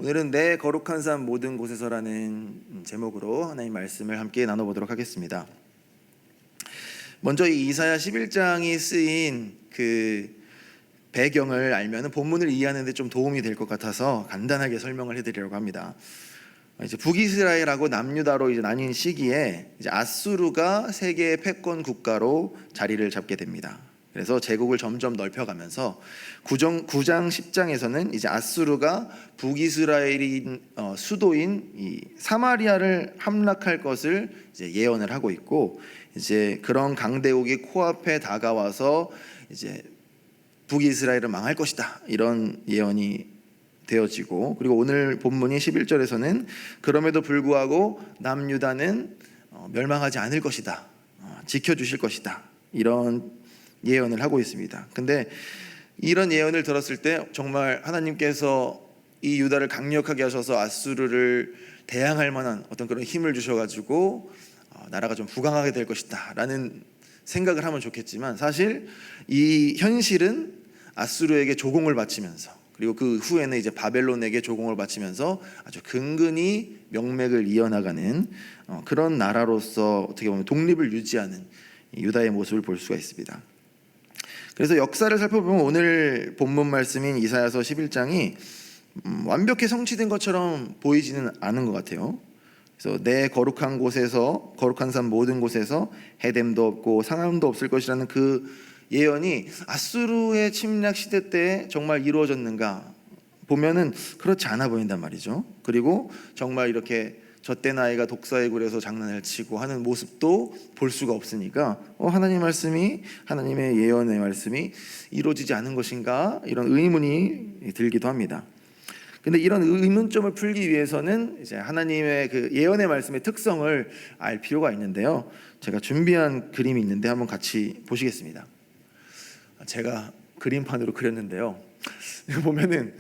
오늘은 내 거룩한 삶 모든 곳에서라는 제목으로 하나님 말씀을 함께 나눠보도록 하겠습니다. 먼저 이 이사야 11장이 쓰인 그 배경을 알면 본문을 이해하는 데 좀 도움이 될 것 같아서 간단하게 설명을 해드리려고 합니다. 이제 북이스라엘하고 남유다로 이제 나뉜 시기에 이제 아수르가 세계의 패권 국가로 자리를 잡게 됩니다. 그래서 제국을 점점 넓혀가면서 9장 10장에서는 이제 아수르가 북이스라엘인 수도인 이 사마리아를 함락할 것을 이제 예언을 하고 있고, 이제 그런 강대국이 코앞에 다가와서 이제 북이스라엘은 망할 것이다, 이런 예언이 되어지고, 그리고 오늘 본문이 11절에서는 그럼에도 불구하고 남유다는 멸망하지 않을 것이다, 지켜주실 것이다, 이런 예언을 하고 있습니다. 근데 이런 예언을 들었을 때 정말 하나님께서 이 유다를 강력하게 하셔서 아수르를 대항할 만한 어떤 그런 힘을 주셔가지고 나라가 좀 부강하게 될 것이다 라는 생각을 하면 좋겠지만, 사실 이 현실은 아수르에게 조공을 바치면서, 그리고 그 후에는 이제 바벨론에게 조공을 바치면서 아주 근근히 명맥을 이어나가는 그런 나라로서 어떻게 보면 독립을 유지하는 유다의 모습을 볼 수가 있습니다. 그래서 역사를 살펴보면 오늘 본문 말씀인 이사야서 11장이 완벽히 성취된 것처럼 보이지는 않은 것 같아요. 그래서 내 거룩한 곳에서, 거룩한 삶 모든 곳에서 해됨도 없고 상함도 없을 것이라는 그 예언이 아수르의 침략 시대 때 정말 이루어졌는가 보면은 그렇지 않아 보인단 말이죠. 그리고 정말 이렇게 젖된 아이가 독사의 굴에서 장난을 치고 하는 모습도 볼 수가 없으니까 하나님 말씀이, 하나님의 예언의 말씀이 이루어지지 않은 것인가, 이런 의문이 들기도 합니다. 근데 이런 의문점을 풀기 위해서는 이제 하나님의 그 예언의 말씀의 특성을 알 필요가 있는데요. 제가 준비한 그림이 있는데 한번 같이 보시겠습니다. 제가 그림판으로 그렸는데요. 보면은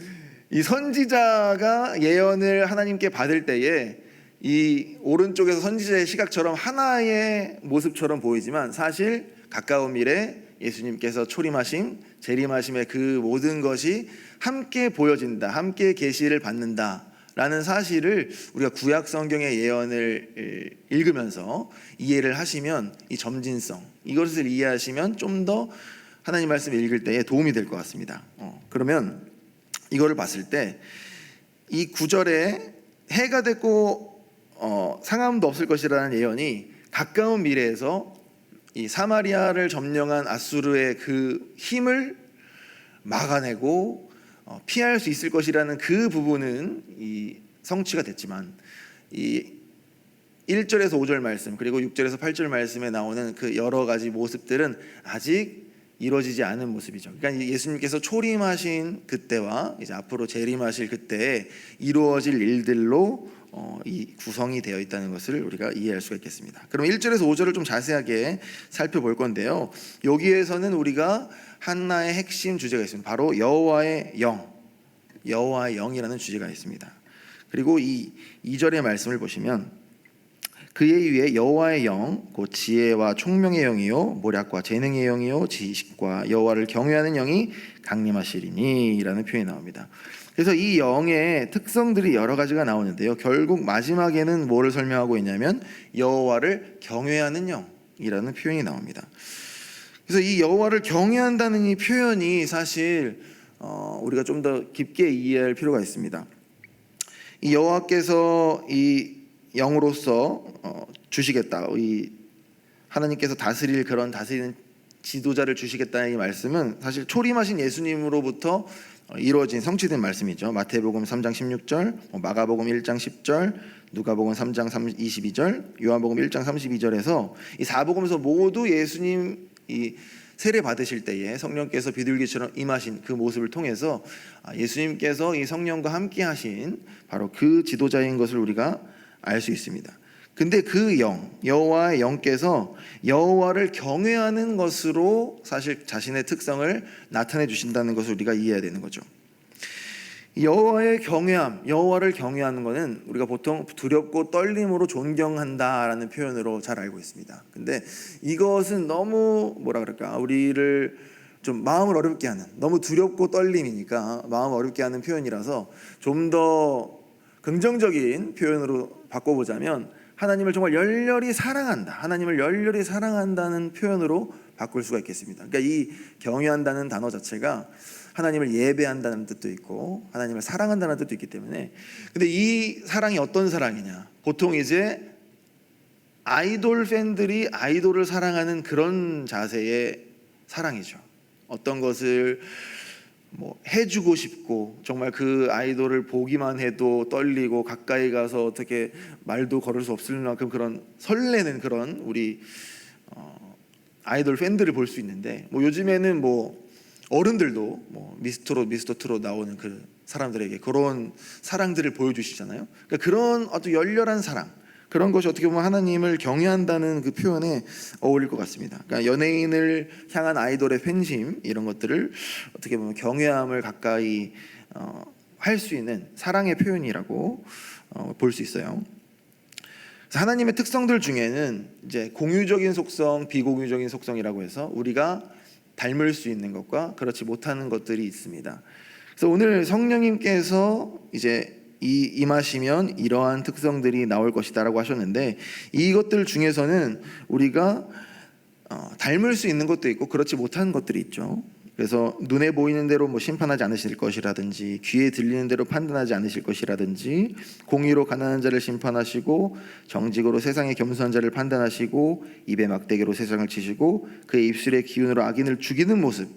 이 선지자가 예언을 하나님께 받을 때에 이 오른쪽에서 선지자의 시각처럼 하나의 모습처럼 보이지만, 사실 가까운 미래 예수님께서 초림하심, 재림하심의 그 모든 것이 함께 보여진다, 함께 계시를 받는다 라는 사실을 우리가 구약 성경의 예언을 읽으면서 이해를 하시면, 이 점진성, 이것을 이해하시면 좀 더 하나님 말씀을 읽을 때에 도움이 될 것 같습니다. 그러면 이거를 봤을 때 이 구절에 해가 됐고 상함도 없을 것이라는 예언이 가까운 미래에서 이 사마리아를 점령한 아수르의 그 힘을 막아내고 피할 수 있을 것이라는 그 부분은 이 성취가 됐지만, 이 1절에서 5절 말씀, 그리고 6절에서 8절 말씀에 나오는 그 여러 가지 모습들은 아직 이루어지지 않은 모습이죠. 그러니까 예수님께서 초림하신 그때와 이제 앞으로 재림하실 그때에 이루어질 일들로 이 구성이 되어 있다는 것을 우리가 이해할 수가 있겠습니다. 그럼 1절에서 5절을 좀 자세하게 살펴볼 건데요. 여기에서는 우리가 하나의 핵심 주제가 있습니다. 바로 여호와의 영, 여호와의 영이라는 주제가 있습니다. 그리고 이 2절의 말씀을 보시면 그의 위에 여호와의 영, 곧 지혜와 총명의 영이요 모략과 재능의 영이요 지식과 여호와를 경외하는 영이 강림하시리니 라는 표현이 나옵니다. 그래서 이 영의 특성들이 여러 가지가 나오는데요. 결국 마지막에는 뭐를 설명하고 있냐면 여호와를 경외하는 영이라는 표현이 나옵니다. 그래서 이 여호와를 경외한다는 이 표현이 사실 우리가 좀 더 깊게 이해할 필요가 있습니다. 이 여호와께서 이 영으로서 주시겠다, 이 하나님께서 다스릴 그런 다스리는 지도자를 주시겠다는 이 말씀은 사실 초림하신 예수님으로부터 이루어진 성취된 말씀이죠. 마태복음 3장 16절, 마가복음 1장 10절, 누가복음 3장 22절, 요한복음 1장 32절에서 이 사복음에서 모두 예수님 이 세례 받으실 때에 성령께서 비둘기처럼 임하신 그 모습을 통해서 예수님께서 이 성령과 함께 하신 바로 그 지도자인 것을 우리가 알 수 있습니다. 근데 그 영, 여호와의 영께서 여호와를 경외하는 것으로 사실 자신의 특성을 나타내 주신다는 것을 우리가 이해해야 되는 거죠. 여호와의 경외함, 여호와를 경외하는 것은 우리가 보통 두렵고 떨림으로 존경한다라는 표현으로 잘 알고 있습니다. 근데 이것은 너무 우리를 좀 마음을 어렵게 하는, 너무 두렵고 떨림이니까 마음을 어렵게 하는 표현이라서 좀 더 긍정적인 표현으로 바꿔보자면 하나님을 정말 열렬히 사랑한다, 하나님을 열렬히 사랑한다는 표현으로 바꿀 수가 있겠습니다. 그러니까 이 경외한다는 단어 자체가 하나님을 예배한다는 뜻도 있고 하나님을 사랑한다는 뜻도 있기 때문에, 근데 이 사랑이 어떤 사랑이냐, 보통 이제 아이돌 팬들이 아이돌을 사랑하는 그런 자세의 사랑이죠. 어떤 것을 뭐 해주고 싶고 정말 그 아이돌을 보기만 해도 떨리고 가까이 가서 어떻게 말도 걸을 수 없을 만큼 그런 설레는 그런 우리 아이돌 팬들을 볼 수 있는데, 뭐 요즘에는 뭐 어른들도 뭐 미스터 트롯 나오는 그 사람들에게 그런 사랑들을 보여주시잖아요. 그러니까 그런 아주 열렬한 사랑, 그런 것이 어떻게 보면 하나님을 경외한다는 그 표현에 어울릴 것 같습니다. 그러니까 연예인을 향한 아이돌의 팬심, 이런 것들을 어떻게 보면 경외함을 가까이 할 수 있는 사랑의 표현이라고 볼 수 있어요. 하나님의 특성들 중에는 이제 공유적인 속성, 비공유적인 속성이라고 해서 우리가 닮을 수 있는 것과 그렇지 못하는 것들이 있습니다. 그래서 오늘 성령님께서 이제 임하시면 이러한 특성들이 나올 것이다라고 하셨는데, 이것들 중에서는 우리가 닮을 수 있는 것도 있고 그렇지 못한 것들이 있죠. 그래서 눈에 보이는 대로 뭐 심판하지 않으실 것이라든지, 귀에 들리는 대로 판단하지 않으실 것이라든지, 공의로 가난한 자를 심판하시고 정직으로 세상의 겸손한 자를 판단하시고, 입에 막대기로 세상을 치시고 그의 입술의 기운으로 악인을 죽이는 모습,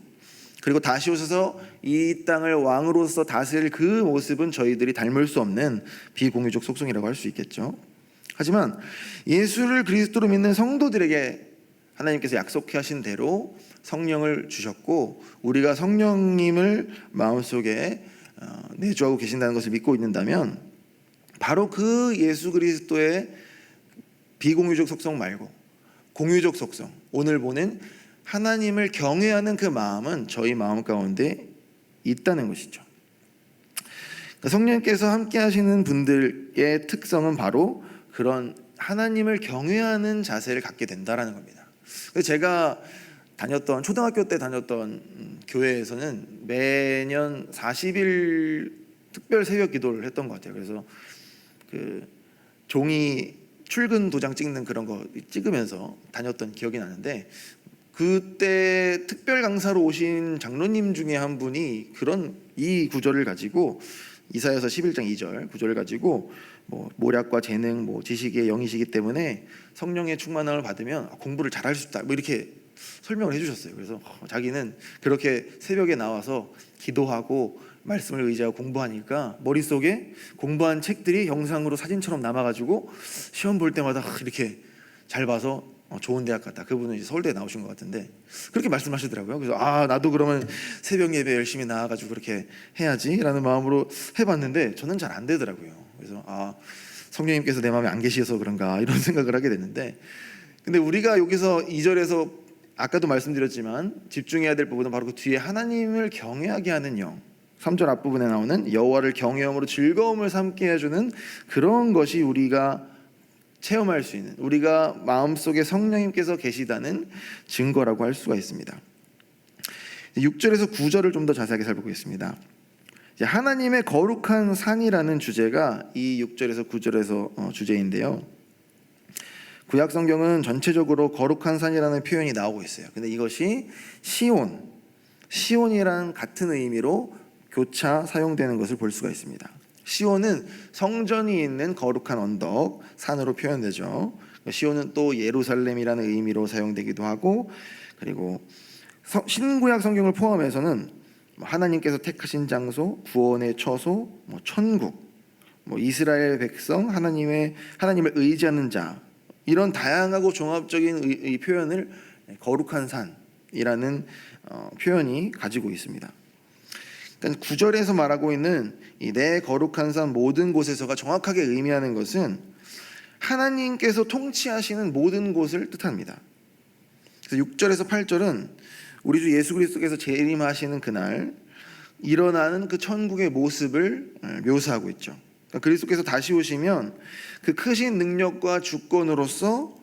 그리고 다시 오셔서 이 땅을 왕으로서 다스릴 그 모습은 저희들이 닮을 수 없는 비공유적 속성이라고 할 수 있겠죠. 하지만 예수를 그리스도로 믿는 성도들에게 하나님께서 약속해 하신 대로 성령을 주셨고, 우리가 성령님을 마음속에 내주하고 계신다는 것을 믿고 있는다면, 바로 그 예수 그리스도의 비공유적 속성 말고 공유적 속성, 오늘 보는 하나님을 경외하는 그 마음은 저희 마음 가운데 있다는 것이죠. 성령님께서 함께 하시는 분들의 특성은 바로 그런 하나님을 경외하는 자세를 갖게 된다라는 겁니다. 그래서 제가 초등학교 때 다녔던 교회에서는 매년 40일 특별 새벽 기도를 했던 것 같아요. 그래서 그 종이 출근 도장 찍는 그런 거 찍으면서 다녔던 기억이 나는데, 그때 특별 강사로 오신 장로님 중에 한 분이 이 구절을 가지고, 이사야서 11장 2절 구절을 가지고 뭐 모략과 재능, 뭐 지식의 영이시기 때문에 성령의 충만함을 받으면 공부를 잘할 수 있다, 뭐 이렇게 설명을 해주셨어요. 그래서 자기는 그렇게 새벽에 나와서 기도하고 말씀을 의지하고 공부하니까 머릿속에 공부한 책들이 영상으로 사진처럼 남아가지고 시험 볼 때마다 이렇게 잘 봐서 좋은 대학 갔다. 그분은 이제 서울대에 나오신 것 같은데 그렇게 말씀하시더라고요. 그래서 나도 그러면 새벽 예배 열심히 나와가지고 그렇게 해야지라는 마음으로 해봤는데 저는 잘 안 되더라고요. 그래서 성령님께서 내 마음에 안 계셔서 그런가 이런 생각을 하게 됐는데, 근데 우리가 여기서 2절에서 아까도 말씀드렸지만 집중해야 될 부분은 바로 그 뒤에 하나님을 경외하게 하는 영, 3절 앞부분에 나오는 여호와를 경외함으로 즐거움을 삼게 해주는 그런 것이 우리가 체험할 수 있는, 우리가 마음속에 성령님께서 계시다는 증거라고 할 수가 있습니다. 6절에서 9절을 좀 더 자세하게 살펴보겠습니다. 하나님의 거룩한 산이라는 주제가 이 6절에서 9절에서 주제인데요. 구약 성경은 전체적으로 거룩한 산이라는 표현이 나오고 있어요. 근데 이것이 시온이랑 같은 의미로 교차 사용되는 것을 볼 수가 있습니다. 시온은 성전이 있는 거룩한 언덕, 산으로 표현되죠. 시온은 또 예루살렘이라는 의미로 사용되기도 하고, 그리고 신구약 성경을 포함해서는 하나님께서 택하신 장소, 구원의 처소, 천국, 이스라엘 백성, 하나님을 의지하는 자, 이런 다양하고 종합적인 이 표현을 거룩한 산이라는 표현이 가지고 있습니다. 그러니까 9절에서 말하고 있는 이 내 거룩한 산 모든 곳에서가 정확하게 의미하는 것은 하나님께서 통치하시는 모든 곳을 뜻합니다. 그래서 6절에서 8절은 우리 주 예수 그리스도께서 재림하시는 그날 일어나는 그 천국의 모습을 묘사하고 있죠. 그러니까 그리스도께서 다시 오시면 그 크신 능력과 주권으로서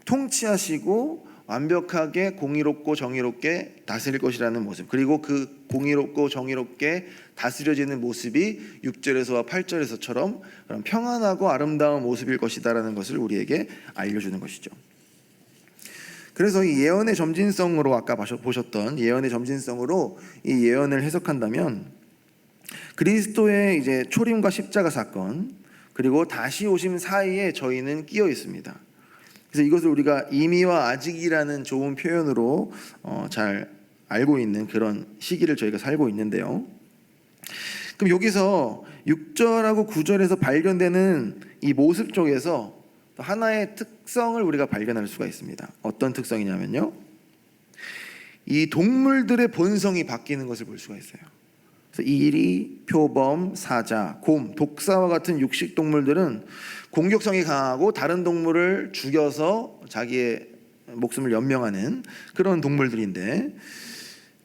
통치하시고 완벽하게 공의롭고 정의롭게 다스릴 것이라는 모습, 그리고 그 공의롭고 정의롭게 다스려지는 모습이 6절에서와 8절에서처럼 그런 평안하고 아름다운 모습일 것이다라는 것을 우리에게 알려주는 것이죠. 그래서 이 예언의 점진성으로 아까 보셨던 예언의 점진성으로 이 예언을 해석한다면 그리스도의 이제 초림과 십자가 사건 그리고 다시 오심 사이에 저희는 끼어 있습니다. 그래서 이것을 우리가 이미와 아직이라는 좋은 표현으로 잘 알고 있는 그런 시기를 저희가 살고 있는데요. 그럼 여기서 6절하고 9절에서 발견되는 이 모습 쪽에서 하나의 특성을 우리가 발견할 수가 있습니다. 어떤 특성이냐면요, 이 동물들의 본성이 바뀌는 것을 볼 수가 있어요. 그래서 이리, 표범, 사자, 곰, 독사와 같은 육식 동물들은 공격성이 강하고 다른 동물을 죽여서 자기의 목숨을 연명하는 그런 동물들인데,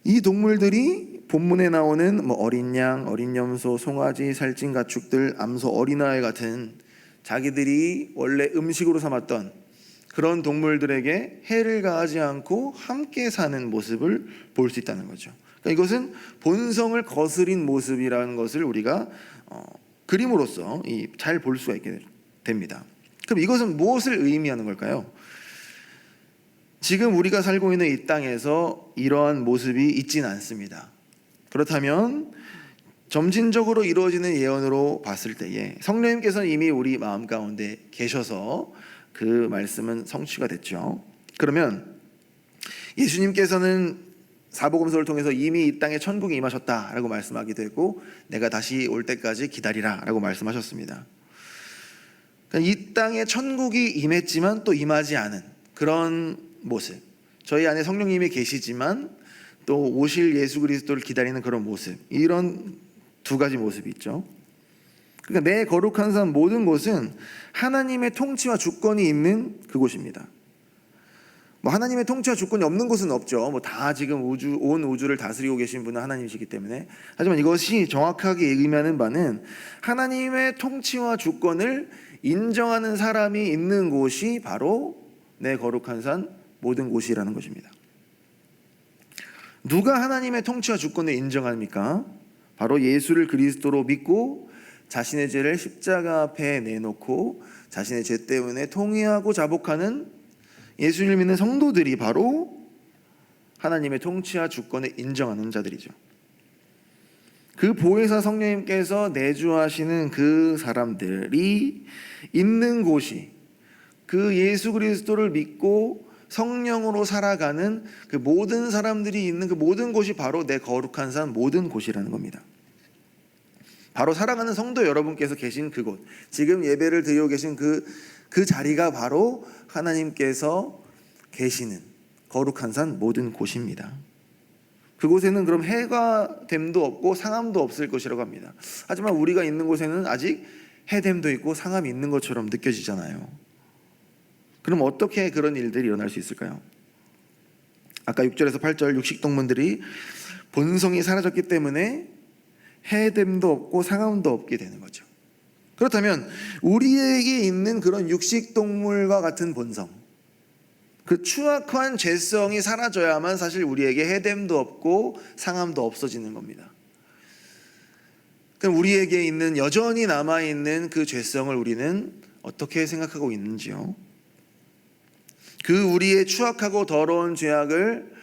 이 동물들이 본문에 나오는 어린 양, 어린 염소, 송아지, 살찐 가축들, 암소, 어린아이 같은 자기들이 원래 음식으로 삼았던 그런 동물들에게 해를 가하지 않고 함께 사는 모습을 볼 수 있다는 거죠. 그러니까 이것은 본성을 거스린 모습이라는 것을 우리가 그림으로써 잘 볼 수가 있게 됩니다. 그럼 이것은 무엇을 의미하는 걸까요? 지금 우리가 살고 있는 이 땅에서 이러한 모습이 있지는 않습니다. 그렇다면 점진적으로 이루어지는 예언으로 봤을 때에 성령님께서는 이미 우리 마음 가운데 계셔서 그 말씀은 성취가 됐죠. 그러면 예수님께서는 사복음서를 통해서 이미 이 땅에 천국이 임하셨다라고 말씀하기도 했고, 내가 다시 올 때까지 기다리라라고 말씀하셨습니다. 그러니까 이 땅에 천국이 임했지만 또 임하지 않은 그런 모습, 저희 안에 성령님이 계시지만 또 오실 예수 그리스도를 기다리는 그런 모습, 이런 두 가지 모습이 있죠. 그러니까 내 거룩한 산 모든 곳은 하나님의 통치와 주권이 있는 그곳입니다. 하나님의 통치와 주권이 없는 곳은 없죠. 다 지금 온 우주를 다스리고 계신 분은 하나님이시기 때문에. 하지만 이것이 정확하게 의미하는 바는 하나님의 통치와 주권을 인정하는 사람이 있는 곳이 바로 내 거룩한 산 모든 곳이라는 것입니다. 누가 하나님의 통치와 주권을 인정합니까? 바로 예수를 그리스도로 믿고 자신의 죄를 십자가 앞에 내놓고 자신의 죄 때문에 통회하고 자복하는 예수를 믿는 성도들이 바로 하나님의 통치와 주권을 인정하는 자들이죠. 그 보혜사 성령님께서 내주하시는 그 사람들이 있는 곳이, 그 예수 그리스도를 믿고 성령으로 살아가는 그 모든 사람들이 있는 그 모든 곳이 바로 내 거룩한 산 모든 곳이라는 겁니다. 바로 사랑하는 성도 여러분께서 계신 그곳, 지금 예배를 드리고 계신 그 자리가 바로 하나님께서 계시는 거룩한 산 모든 곳입니다. 그곳에는 그럼 해가 됨도 없고 상함도 없을 것이라고 합니다. 하지만 우리가 있는 곳에는 아직 해됨도 있고 상함이 있는 것처럼 느껴지잖아요. 그럼 어떻게 그런 일들이 일어날 수 있을까요? 아까 6절에서 8절 육식동물들이 본성이 사라졌기 때문에 해됨도 없고 상함도 없게 되는 거죠. 그렇다면 우리에게 있는 그런 육식동물과 같은 본성, 그 추악한 죄성이 사라져야만 사실 우리에게 해됨도 없고 상함도 없어지는 겁니다. 그럼 우리에게 있는 여전히 남아있는 그 죄성을 우리는 어떻게 생각하고 있는지요? 그 우리의 추악하고 더러운 죄악을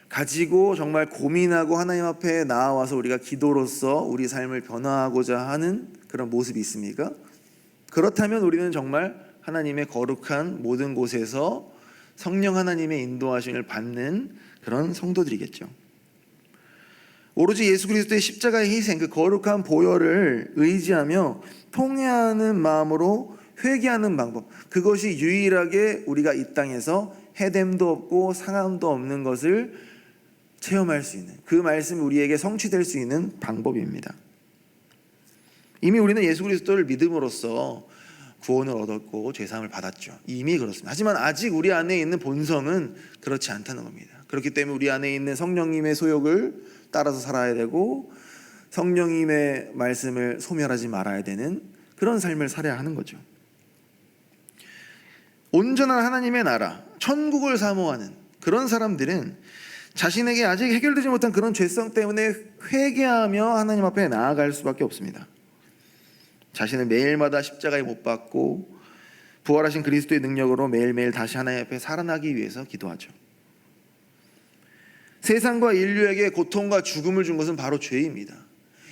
가지고 정말 고민하고 하나님 앞에 나아와서 우리가 기도로서 우리 삶을 변화하고자 하는 그런 모습이 있습니까? 그렇다면 우리는 정말 하나님의 거룩한 모든 곳에서 성령 하나님의 인도하심을 받는 그런 성도들이겠죠. 오로지 예수 그리스도의 십자가의 희생, 그 거룩한 보혈을 의지하며 통회하는 마음으로 회개하는 방법, 그것이 유일하게 우리가 이 땅에서 해됨도 없고 상함도 없는 것을 체험할 수 있는, 그 말씀이 우리에게 성취될 수 있는 방법입니다. 이미 우리는 예수 그리스도를 믿음으로써 구원을 얻었고 죄사함을 받았죠. 이미 그렇습니다. 하지만 아직 우리 안에 있는 본성은 그렇지 않다는 겁니다. 그렇기 때문에 우리 안에 있는 성령님의 소욕을 따라서 살아야 되고 성령님의 말씀을 소멸하지 말아야 되는 그런 삶을 살아야 하는 거죠. 온전한 하나님의 나라, 천국을 사모하는 그런 사람들은 자신에게 아직 해결되지 못한 그런 죄성 때문에 회개하며 하나님 앞에 나아갈 수밖에 없습니다. 자신을 매일마다 십자가에 못 박고 부활하신 그리스도의 능력으로 매일매일 다시 하나님 앞에 살아나기 위해서 기도하죠. 세상과 인류에게 고통과 죽음을 준 것은 바로 죄입니다.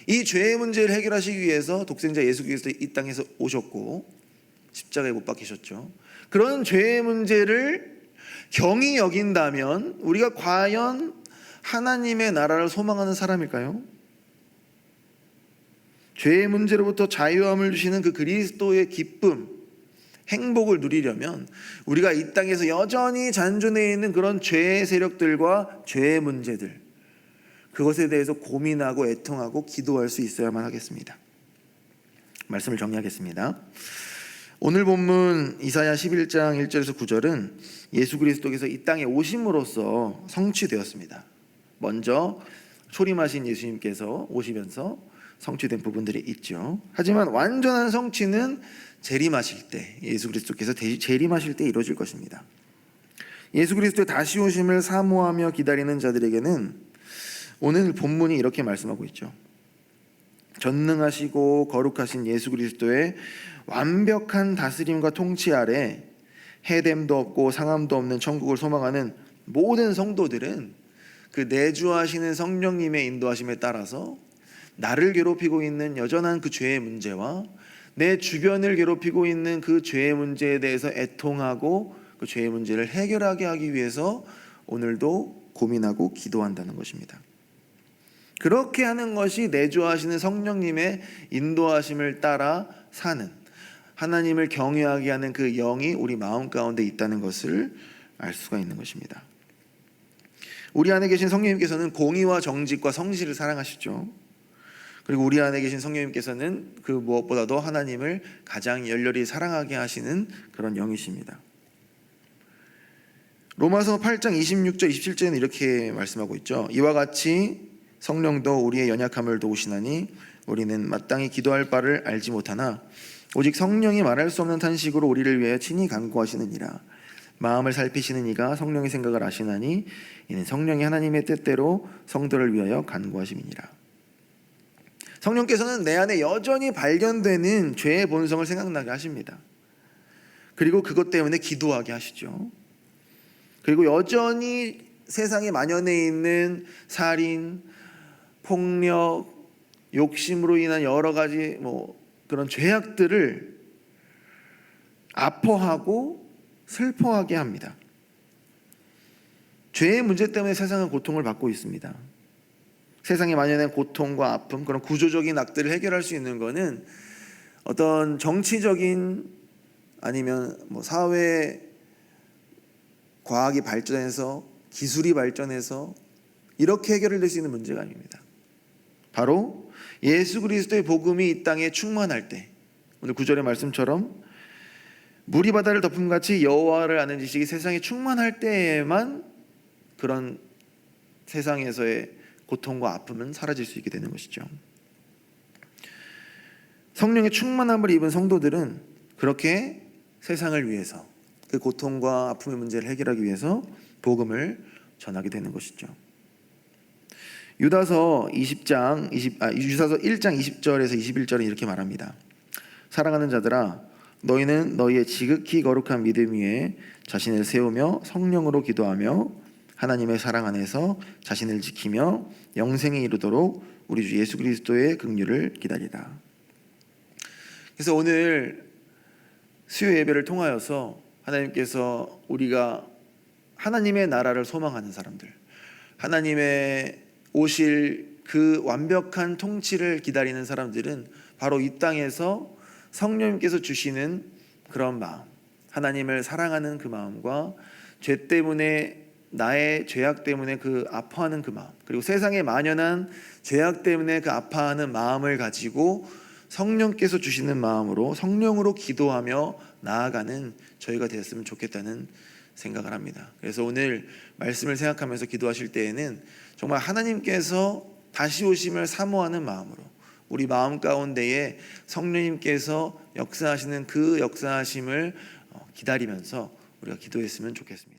이 죄의 문제를 해결하시기 위해서 독생자 예수 그리스도 이 땅에서 오셨고 십자가에 못 박히셨죠. 그런 죄의 문제를 경히 여긴다면 우리가 과연 하나님의 나라를 소망하는 사람일까요? 죄의 문제로부터 자유함을 주시는 그 그리스도의 기쁨, 행복을 누리려면 우리가 이 땅에서 여전히 잔존해 있는 그런 죄의 세력들과 죄의 문제들, 그것에 대해서 고민하고 애통하고 기도할 수 있어야만 하겠습니다. 말씀을 정리하겠습니다. 오늘 본문 이사야 11장 1절에서 9절은 예수 그리스도께서 이 땅에 오심으로써 성취되었습니다. 먼저 초림하신 예수님께서 오시면서 성취된 부분들이 있죠. 하지만 완전한 성취는 재림하실 때, 예수 그리스도께서 재림하실 때 이루어질 것입니다. 예수 그리스도의 다시 오심을 사모하며 기다리는 자들에게는 오늘 본문이 이렇게 말씀하고 있죠. 전능하시고 거룩하신 예수 그리스도의 완벽한 다스림과 통치 아래 해됨도 없고 상함도 없는 천국을 소망하는 모든 성도들은 그 내주하시는 성령님의 인도하심에 따라서 나를 괴롭히고 있는 여전한 그 죄의 문제와 내 주변을 괴롭히고 있는 그 죄의 문제에 대해서 애통하고 그 죄의 문제를 해결하게 하기 위해서 오늘도 고민하고 기도한다는 것입니다. 그렇게 하는 것이 내주하시는 성령님의 인도하심을 따라 사는, 하나님을 경외하게 하는 그 영이 우리 마음 가운데 있다는 것을 알 수가 있는 것입니다. 우리 안에 계신 성령님께서는 공의와 정직과 성실을 사랑하시죠. 그리고 우리 안에 계신 성령님께서는 그 무엇보다도 하나님을 가장 열렬히 사랑하게 하시는 그런 영이십니다. 로마서 8장 26절 27절에는 이렇게 말씀하고 있죠. 이와 같이 성령도 우리의 연약함을 도우시나니 우리는 마땅히 기도할 바를 알지 못하나 오직 성령이 말할 수 없는 탄식으로 우리를 위하여 친히 간구하시느니라. 마음을 살피시는 이가 성령의 생각을 아시나니 이는 성령이 하나님의 뜻대로 성도를 위하여 간구하심이니라. 성령께서는 내 안에 여전히 발견되는 죄의 본성을 생각나게 하십니다. 그리고 그것 때문에 기도하게 하시죠. 그리고 여전히 세상에 만연해 있는 살인, 폭력, 욕심으로 인한 여러 가지 그런 죄악들을 아파하고 슬퍼하게 합니다. 죄의 문제 때문에 세상은 고통을 받고 있습니다. 세상에 만연한 고통과 아픔, 그런 구조적인 악들을 해결할 수 있는 것은 어떤 정치적인 아니면 사회 과학이 발전해서 기술이 발전해서 이렇게 해결될 수 있는 문제가 아닙니다. 바로 예수 그리스도의 복음이 이 땅에 충만할 때, 오늘 9절의 말씀처럼 물이 바다를 덮음같이 여호와를 아는 지식이 세상에 충만할 때에만 그런 세상에서의 고통과 아픔은 사라질 수 있게 되는 것이죠. 성령의 충만함을 입은 성도들은 그렇게 세상을 위해서 그 고통과 아픔의 문제를 해결하기 위해서 복음을 전하게 되는 것이죠. 유다서 1장 20절에서 21절은 이렇게 말합니다. 사랑하는 자들아, 너희는 너희의 지극히 거룩한 믿음 위에 자신을 세우며 성령으로 기도하며 하나님의 사랑 안에서 자신을 지키며 영생에 이르도록 우리 주 예수 그리스도의 긍휼을 기다리라. 그래서 오늘 수요 예배를 통하여서 하나님께서 우리가 하나님의 나라를 소망하는 사람들, 하나님의 오실 그 완벽한 통치를 기다리는 사람들은 바로 이 땅에서 성령님께서 주시는 그런 마음, 하나님을 사랑하는 그 마음과 죄 때문에 나의 죄악 때문에 그 아파하는 그 마음, 그리고 세상에 만연한 죄악 때문에 그 아파하는 마음을 가지고 성령께서 주시는 마음으로 성령으로 기도하며 나아가는 저희가 되었으면 좋겠다는 생각을 합니다. 그래서 오늘 말씀을 생각하면서 기도하실 때에는 정말 하나님께서 다시 오심을 사모하는 마음으로 우리 마음 가운데에 성령님께서 역사하시는 그 역사하심을 기다리면서 우리가 기도했으면 좋겠습니다.